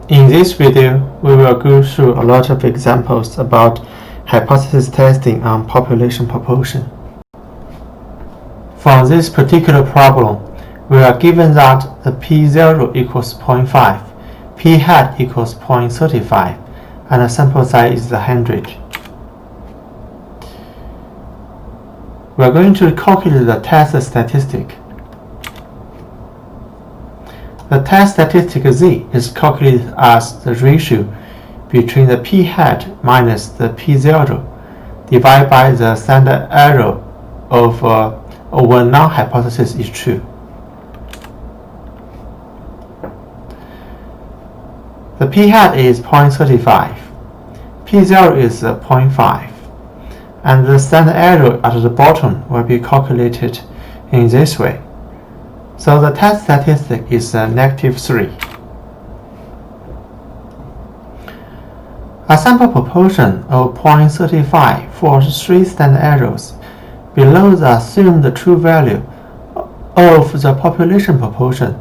In this video, we will go through a lot of examples about hypothesis testing on population proportion. For this particular problem, we are given that the p0 equals 0.5, p hat equals 0.35, and the sample size is 100. We are going to calculate the test statistic. The test statistic Z is calculated as the ratio between the p hat minus the p0 divided by the standard error of when non-hypothesis is true. The p hat is 0.35, p0 is 0.5, and the standard error at the bottom will be calculated in this way. So the test statistic is -3. A sample proportion of 0.35 for 3 standard errors below the assumed true value of the population proportion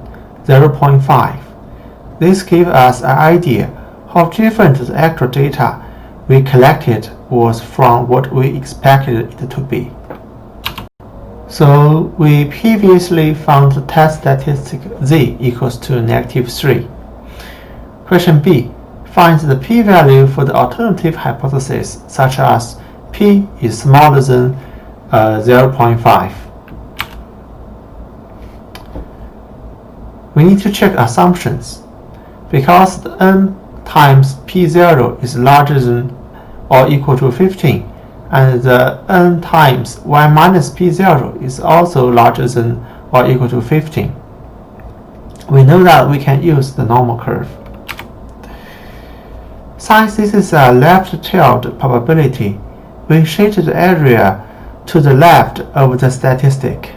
0.5. This gives us an idea how different the actual data we collected was from what we expected it to be. So we previously found the test statistic Z equals to -3. Question B. Find the p-value for the alternative hypothesis, such as p is smaller than 0.5. We need to check assumptions. Because the n times p0 is larger than or equal to 15, and the n times y minus p0 is also larger than or equal to 15. We know that we can use the normal curve. Since this is a left-tailed probability, we shift the area to the left of the statistic.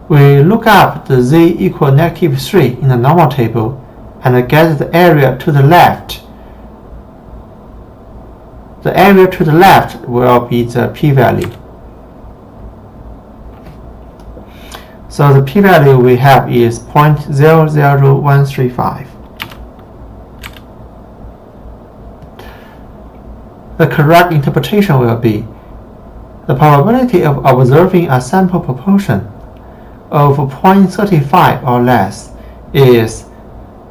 We look up the z equal -3 in the normal table and get the area to the left. The area to the left will be the p-value. So the p-value we have is 0.00135. The correct interpretation will be the probability of observing a sample proportion of 0.35 or less is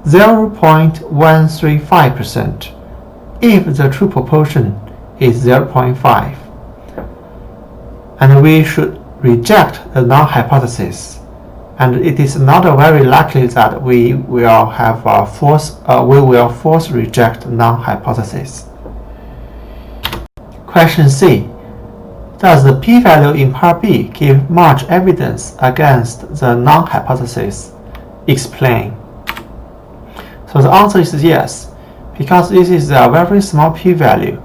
0.135% if the true proportion is 0.5, and we should reject the null hypothesis, and it is not very likely that we will force reject null hypothesis. Question C. Does the p-value in part B give much evidence against the null hypothesis? Explain. So the answer is yes, because this is a very small p-value.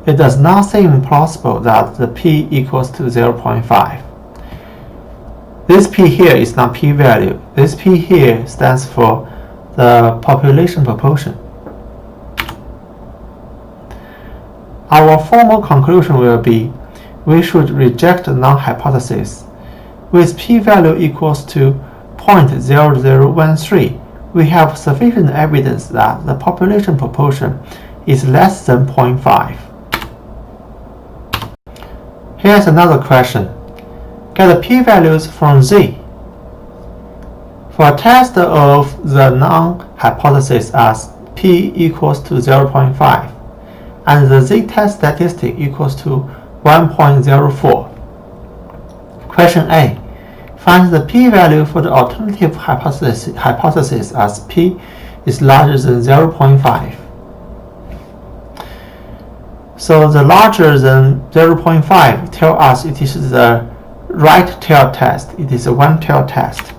It does not seem plausible that the p equals to 0.5. This p here is not p-value. This p here stands for the population proportion. Our formal conclusion will be we should reject the null hypothesis. With p-value equals to 0.0013, we have sufficient evidence that the population proportion is less than 0.5. Here's another question. Get the p-values from Z. For a test of the null hypothesis as p equals to 0.5 and the Z test statistic equals to 1.04. Question A. Find the p-value for the alternative hypothesis as p is larger than 0.5. So the larger than 0.5 tells us it is the right tail test. It is a one-tail test.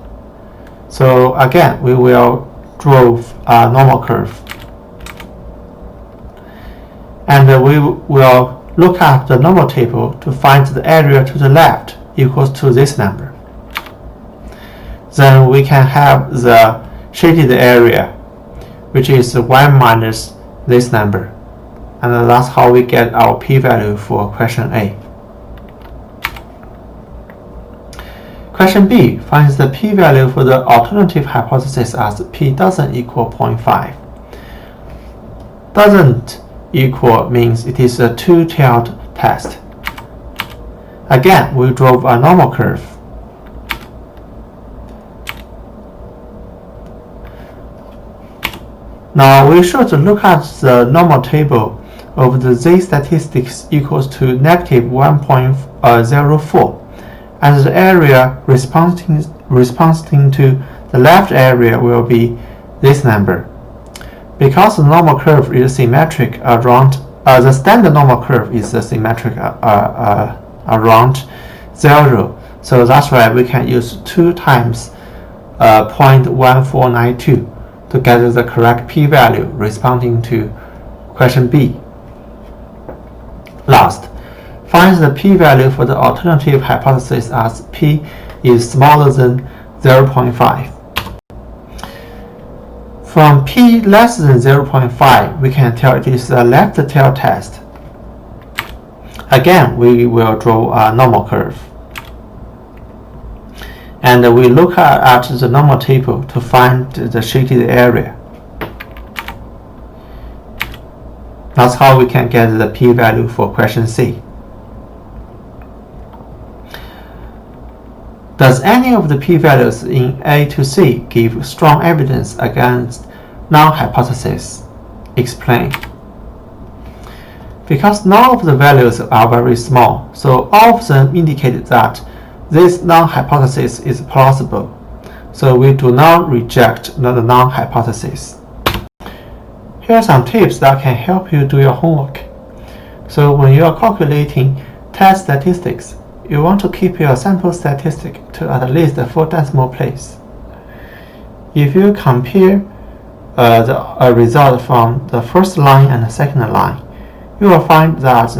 So again, we will draw a normal curve. And we will look at the normal table to find the area to the left equals to this number. Then we can have the shaded area, which is 1 minus this number. And that's how we get our p-value for question A. Question B finds the p-value for the alternative hypothesis as p doesn't equal 0.5. Doesn't equal means it is a two-tailed test. Again, we drove a normal curve. Now we should look at the normal table of the z statistics equals to negative 1.04, and the area responding to the left area will be this number. Because the normal curve is symmetric around, the standard normal curve is symmetric around 0, so that's why we can use 2 times 0.1492 to get the correct p-value responding to question B. Last, find the p-value for the alternative hypothesis as p is smaller than 0.5. From p less than 0.5, we can tell it is a left tail test. Again, we will draw a normal curve. And we look at the normal table to find the shaded area. That's how we can get the p-value for question C. Does any of the p-values in A to C give strong evidence against non-hypothesis? Explain. Because none of the values are very small, so all of them indicate that this non-hypothesis is plausible, so we do not reject the non-hypothesis. Here are some tips that can help you do your homework. So when you are calculating test statistics, you want to keep your sample statistic to at least 4 decimal place. If you compare the result from the first line and the second line, you will find that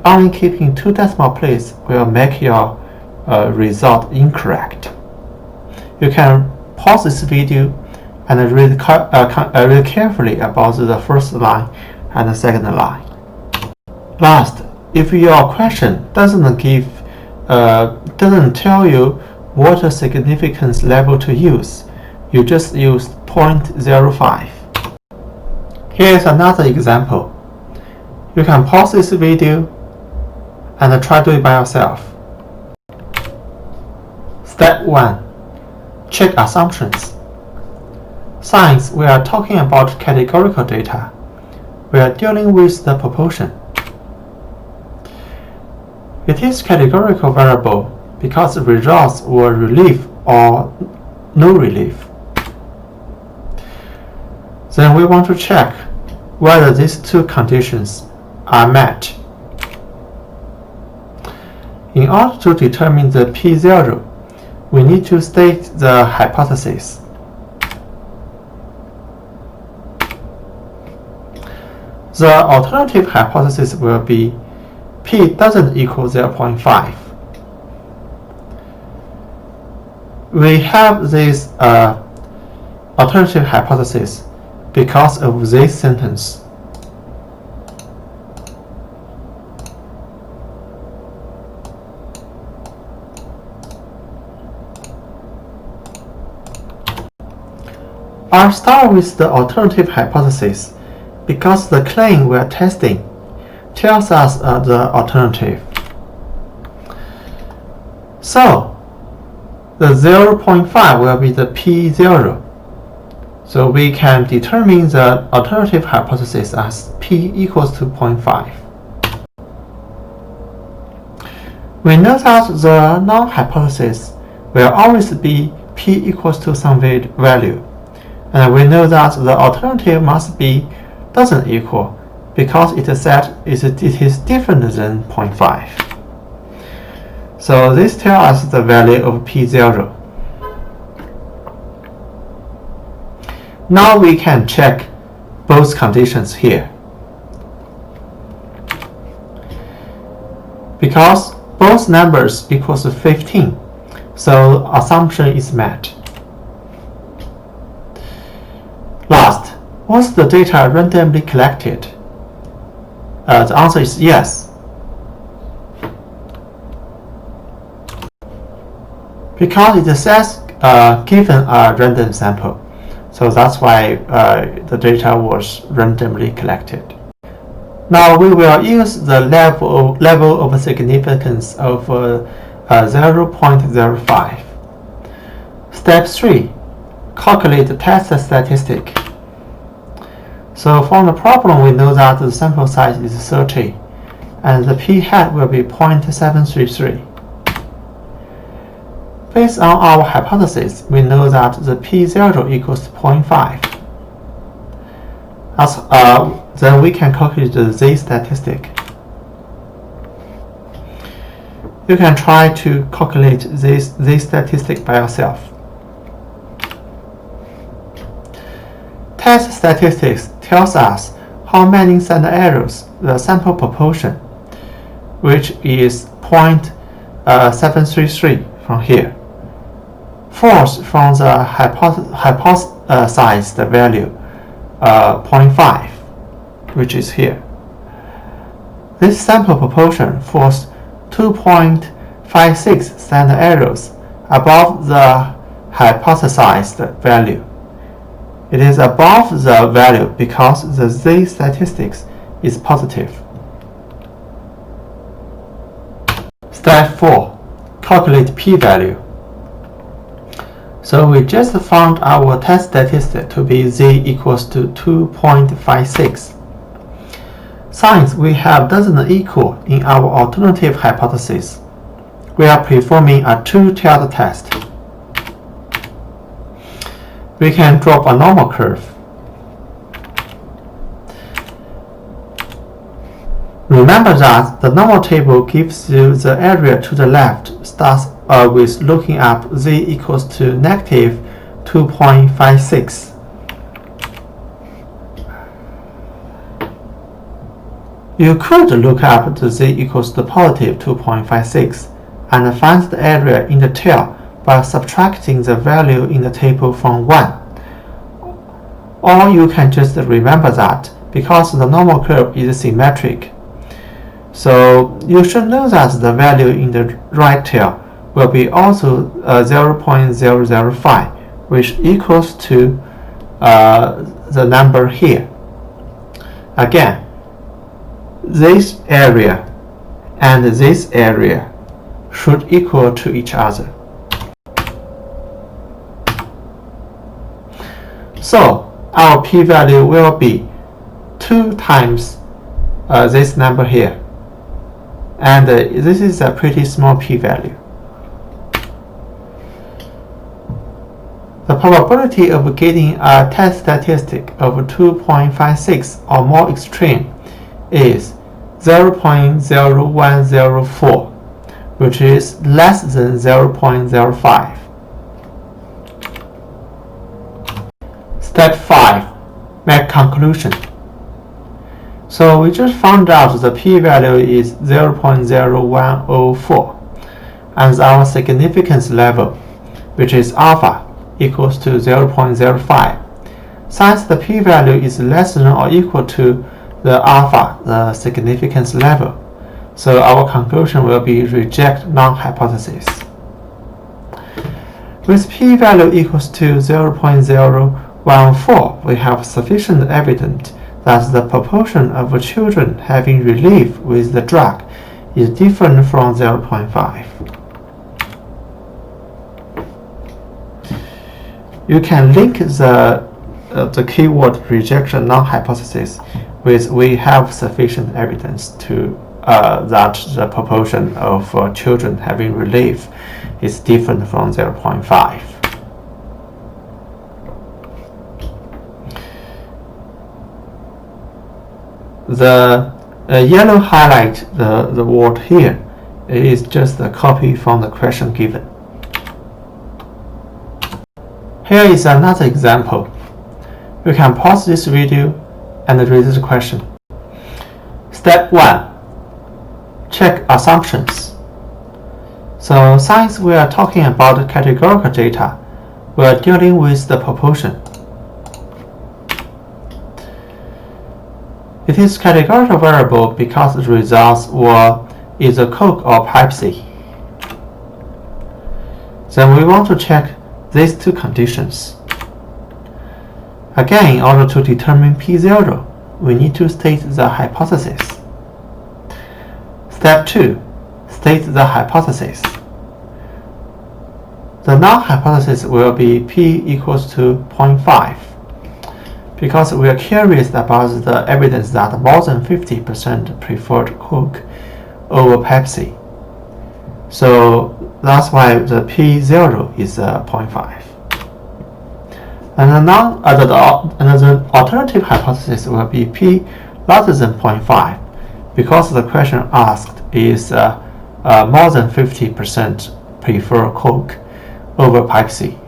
only keeping 2 decimal place will make your result incorrect. You can pause this video and read carefully about the first line and the second line. Last, if your question doesn't tell you what significance level to use, you just use 0.05. Here is another example. You can pause this video and try to do it by yourself. Step 1. Check assumptions. Since we are talking about categorical data, we are dealing with the proportion. It is categorical variable because the results were relief or no relief. Then we want to check whether these 2 conditions are met. In order to determine the p0, we need to state the hypothesis. The alternative hypothesis will be p doesn't equal 0.5. We have this alternative hypothesis because of this sentence. I'll start with the alternative hypothesis because the claim we are testing tells us the alternative. So the 0.5 will be the p0. So we can determine the alternative hypothesis as p equals to 0.5. We know that the non-hypothesis will always be p equals to some value. And we know that the alternative must be doesn't equal because it is different than 0.5. So this tells us the value of p0. Now we can check both conditions here. Because both numbers equals 15, so assumption is met. Last, was the data randomly collected? The answer is yes. Because it says given a random sample, so that's why the data was randomly collected. Now we will use the level of significance of 0.05. Step 3. Calculate the test statistic. So from the problem we know that the sample size is 30 and the p-hat will be 0.733. Based on our hypothesis, we know that the p0 equals 0.5. Then we can calculate the z statistic. You can try to calculate this z statistic by yourself. Test statistics tells us how many standard errors the sample proportion, which is 0.733 from here, falls from the hypothesized value 0.5, which is here. This sample proportion falls 2.56 standard errors above the hypothesized value. It is above the value because the z statistics is positive. Step 4. Calculate p-value. So we just found our test statistic to be z equals to 2.56. Since we have doesn't equal in our alternative hypothesis, we are performing a two-tiered test. We can drop a normal curve. Remember that the normal table gives you the area to the left starts with looking up z equals to negative 2.56. You could look up the z equals to positive 2.56 and find the area in the tail by subtracting the value in the table from 1. Or you can just remember that because the normal curve is symmetric. So you should know that the value in the right tail will be also 0.005, which equals to the number here. Again, this area and this area should equal to each other. So our p-value will be 2 times this number here, and this is a pretty small p-value. The probability of getting a test statistic of 2.56 or more extreme is 0.0104, which is less than 0.05. Step 5. Make conclusion. So we just found out the p-value is 0.0104 and our significance level, which is alpha, equals to 0.05. Since the p-value is less than or equal to the alpha, the significance level, so our conclusion will be reject non-hypothesis. With p-value equals to 0.014, we have sufficient evidence that the proportion of children having relief with the drug is different from 0.5. You can link the keyword rejection non-hypothesis with we have sufficient evidence to that the proportion of children having relief is different from 0.5. The yellow highlight, the word here, is just a copy from the question given. Here is another example. You can pause this video and read the question. Step 1. Check assumptions. So since we are talking about categorical data, we are dealing with the proportion. It is categorical variable because the results were either Coke or Pepsi. Then we want to check these two conditions. Again, in order to determine P0, we need to state the hypothesis. Step 2. State the hypothesis. The null hypothesis will be P equals to 0.5 because we are curious about the evidence that more than 50% preferred Coke over Pepsi. So that's why the P0 is 0.5. And the alternative hypothesis will be P larger than 0.5 because the question asked is more than 50% prefer Coke over Pepsi.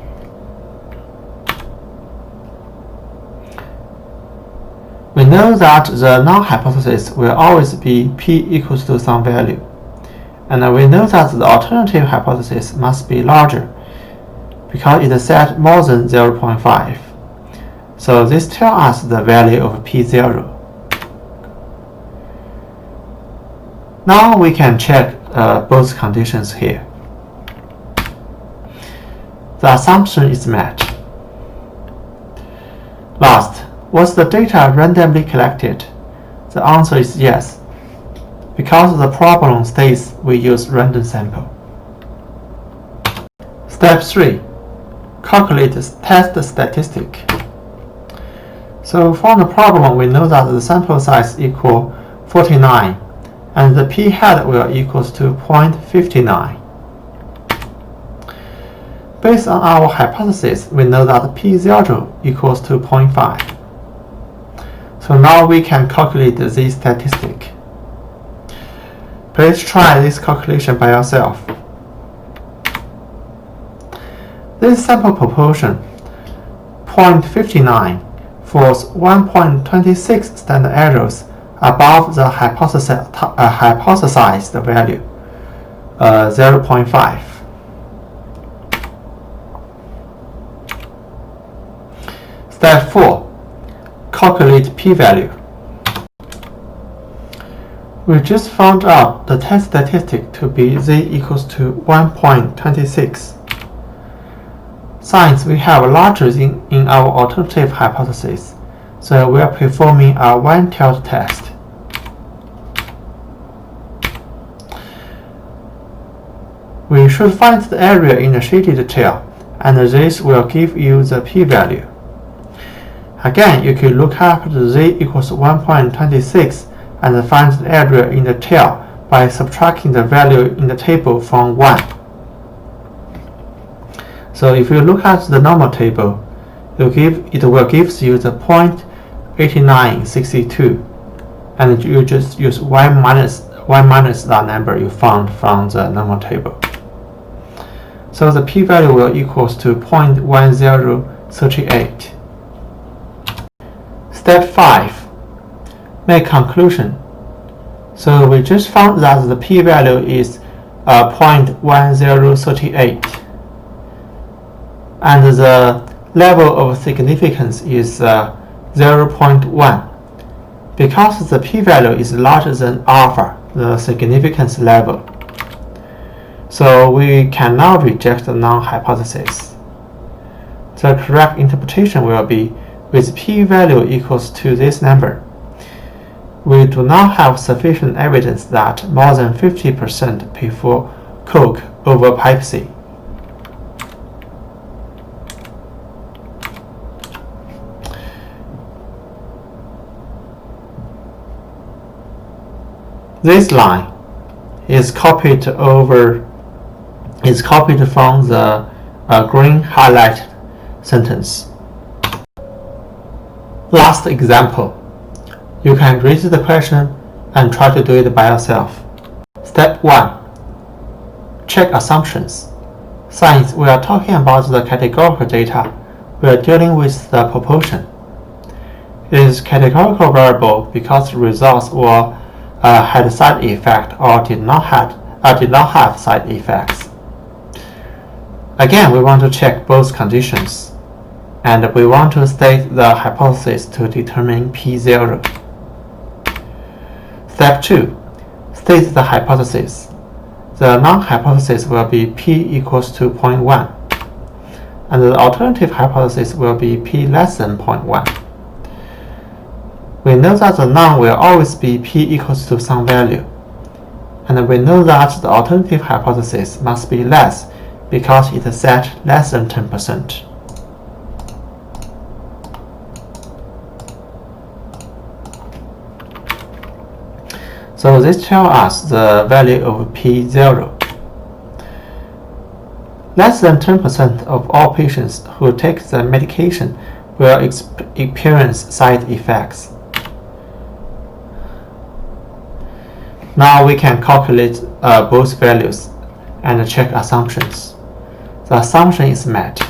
We know that the null hypothesis will always be P equals to some value. And we know that the alternative hypothesis must be larger because it said more than 0.5. So this tells us the value of P0. Now we can check both conditions here. The assumption is met. Last, was the data randomly collected? The answer is yes, because the problem states we use random sample. Step 3. Calculate test statistic. So for the problem, we know that the sample size equals 49 and the p-hat will equals to 0.59. Based on our hypothesis, we know that P0 equals to 0.5. So now we can calculate this statistic. Please try this calculation by yourself. This sample proportion, 0.59, falls 1.26 standard errors above the hypothesized value, 0.5. Step 4. Calculate p-value. We just found out the test statistic to be z equals to 1.26. Since we have larger in our alternative hypothesis, so we are performing a one-tailed test. We should find the area in the shaded tail, and this will give you the p-value. Again, you can look up the z equals 1.26 and find the area in the tail by subtracting the value in the table from 1. So if you look at the normal table, it will give you the 0.8962, and you just use 1 minus that number you found from the normal table. So the p-value will equals to 0.1038. Step 5. Make conclusion. So we just found that the p-value is 0.1038 and the level of significance is 0.1. Because the p-value is larger than alpha, the significance level. So we can now reject the null hypothesis. The correct interpretation will be with p-value equals to this number. We do not have sufficient evidence that more than 50% prefer Coke over Pepsi. This line is copied from the green highlight sentence. Last example. You can read the question and try to do it by yourself. Step 1. Check assumptions. Since we are talking about the categorical data, we are dealing with the proportion. It is categorical variable because the results were had side effect or did not have side effects. Again, we want to check both conditions, and we want to state the hypothesis to determine P0. Step 2. State the hypothesis. the null hypothesis will be p equals to 0.1, and the alternative hypothesis will be p less than 0.1. We know that the null will always be p equals to some value, and we know that the alternative hypothesis must be less because it is set less than 10%. So this tells us the value of P0. Less than 10% of all patients who take the medication will experience side effects. Now we can calculate both values and check assumptions. The assumption is met.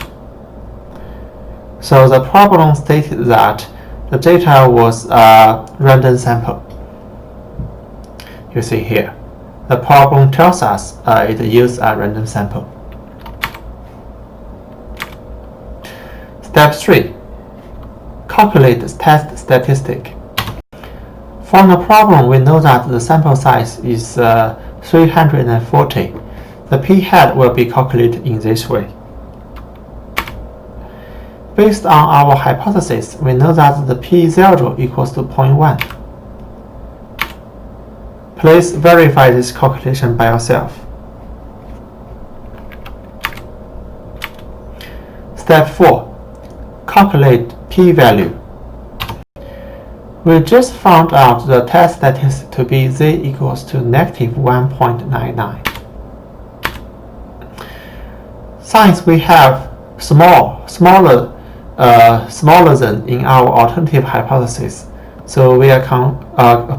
So the problem stated that the data was a random sample. You see here, the problem tells us it used a random sample. Step 3. Calculate test statistic. From the problem, we know that the sample size is 340. The p-hat will be calculated in this way. Based on our hypothesis, we know that the p0 equals to 0.1. Please verify this calculation by yourself. Step 4. Calculate p-value. We just found out the test statistic to be z equals to negative 1.99. Since we have smaller than in our alternative hypothesis, so we are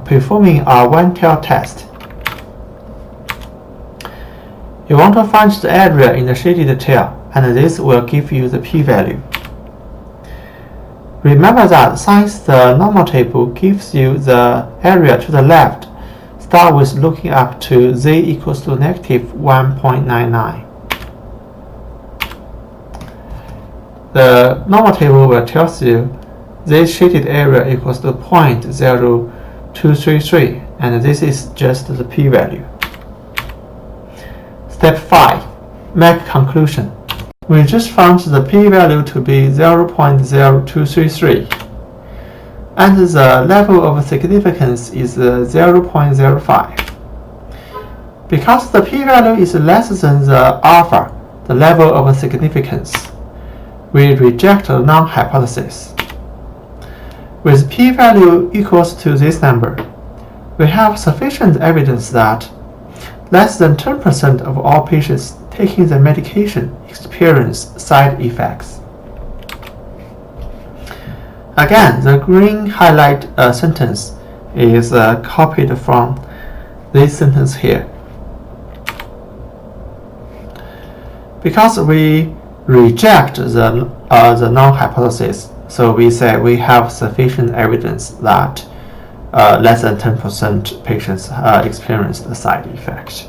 performing a one-tail test. You want to find the area in the shaded tail, and this will give you the p-value. Remember that since the normal table gives you the area to the left, start with looking up to z equals to negative 1.99. The normal table will tell you this shaded area equals to 0.0233, and this is just the p-value. Step 5. Make conclusion. We just found the p-value to be 0.0233, and the level of significance is 0.05. Because the p-value is less than the alpha, the level of significance, we reject the null hypothesis. With p-value equals to this number, we have sufficient evidence that less than 10% of all patients taking the medication experience side effects. Again, the green highlight sentence is copied from this sentence here. Because we reject the null hypothesis, so we say we have sufficient evidence that less than 10% patients experience the side effect.